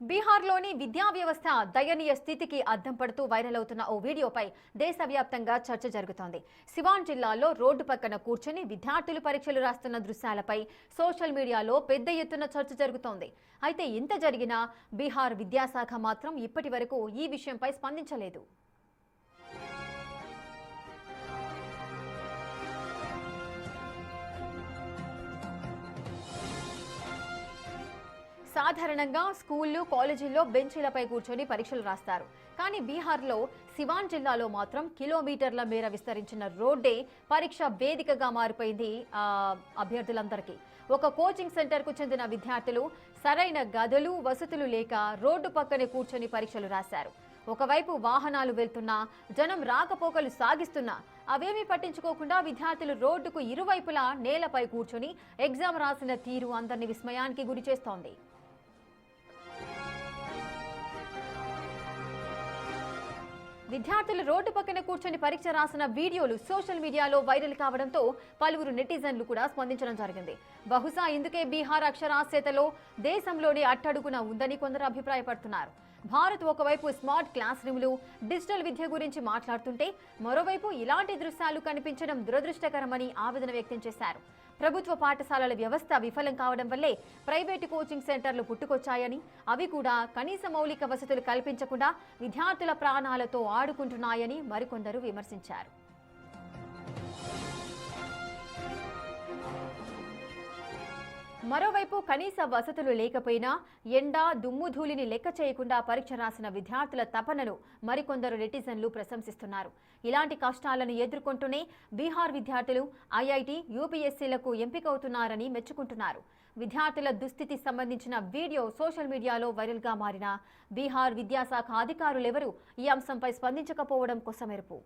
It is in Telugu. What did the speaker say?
బీహార్లోని విద్యా వ్యవస్థ దయనీయ స్థితికి అద్దం పడుతూ వైరల్ అవుతున్న ఓ వీడియోపై దేశవ్యాప్తంగా చర్చ జరుగుతోంది. సివాన్ జిల్లాలో రోడ్డు పక్కన కూర్చొని విద్యార్థులు పరీక్షలు రాస్తున్న దృశ్యాలపై సోషల్ మీడియాలో పెద్ద ఎత్తున చర్చ జరుగుతోంది. అయితే ఇంత జరిగినా బీహార్ విద్యాశాఖ మాత్రం ఇప్పటి వరకు ఈ విషయంపై స్పందించలేదు. సాధారణంగా స్కూళ్లు కాలేజీల్లో బెంచీలపై కూర్చొని పరీక్షలు రాస్తారు. కానీ బీహార్లో సివాన్ జిల్లాలో మాత్రం కిలోమీటర్ల మేర విస్తరించిన రోడ్డే పరీక్ష వేదికగా మారిపోయింది. అభ్యర్థులందరికీ ఒక కోచింగ్ సెంటర్కు చెందిన విద్యార్థులు సరైన గదులు వసతులు లేక రోడ్డు పక్కనే కూర్చొని పరీక్షలు రాశారు. ఒకవైపు వాహనాలు వెళ్తున్నా, జనం రాకపోకలు సాగిస్తున్నా అవేమీ పట్టించుకోకుండా విద్యార్థులు రోడ్డుకు ఇరువైపులా నేలపై కూర్చొని ఎగ్జామ్ రాసిన తీరు అందరినీ విస్మయానికి గురి చేస్తోంది. విద్యార్థులు రోడ్డు పక్కన కూర్చొని పరీక్ష రాసిన వీడియోలు సోషల్ మీడియాలో వైరల్ కావడంతో పలువురు నెటిజన్లు కూడా స్పందించడం జరిగింది. బహుశా ఇందుకే బీహార్ అక్షరాస్యతలో దేశంలోనే అట్టడుగున ఉందని కొందరు అభిప్రాయపడుతున్నారు. భారత్ ఒకవైపు స్మార్ట్ క్లాస్ రూమ్లు, డిజిటల్ విద్య గురించి మాట్లాడుతుంటే మరోవైపు ఇలాంటి దృశ్యాలు కనిపించడం దురదృష్టకరమని ఆవేదన వ్యక్తం చేశారు. ప్రభుత్వ పాఠశాలల వ్యవస్థ విఫలం కావడం వల్లే ప్రైవేటు కోచింగ్ సెంటర్లు పుట్టుకొచ్చాయని, అవి కూడా కనీస మౌలిక వసతులు కల్పించకుండా విద్యార్థుల ప్రాణాలతో ఆడుకుంటున్నాయని మరికొందరు విమర్శించారు. మరోవైపు కనీస వసతులు లేకపోయినా ఎండ దుమ్ము ధూళిని లెక్క చేయకుండా పరీక్ష రాసిన విద్యార్థుల తపనను మరికొందరు నెటిజన్లు ప్రశంసిస్తున్నారు. ఇలాంటి కష్టాలను ఎదుర్కొంటూనే బీహార్ విద్యార్థులు ఐఐటి, యూపీఎస్సీలకు ఎంపికవుతున్నారని మెచ్చుకుంటున్నారు. విద్యార్థుల దుస్థితి సంబంధించిన వీడియో సోషల్ మీడియాలో వైరల్గా మారిన బీహార్ విద్యాశాఖ అధికారులెవరూ ఈ అంశంపై స్పందించకపోవడం కొసమెరుపు.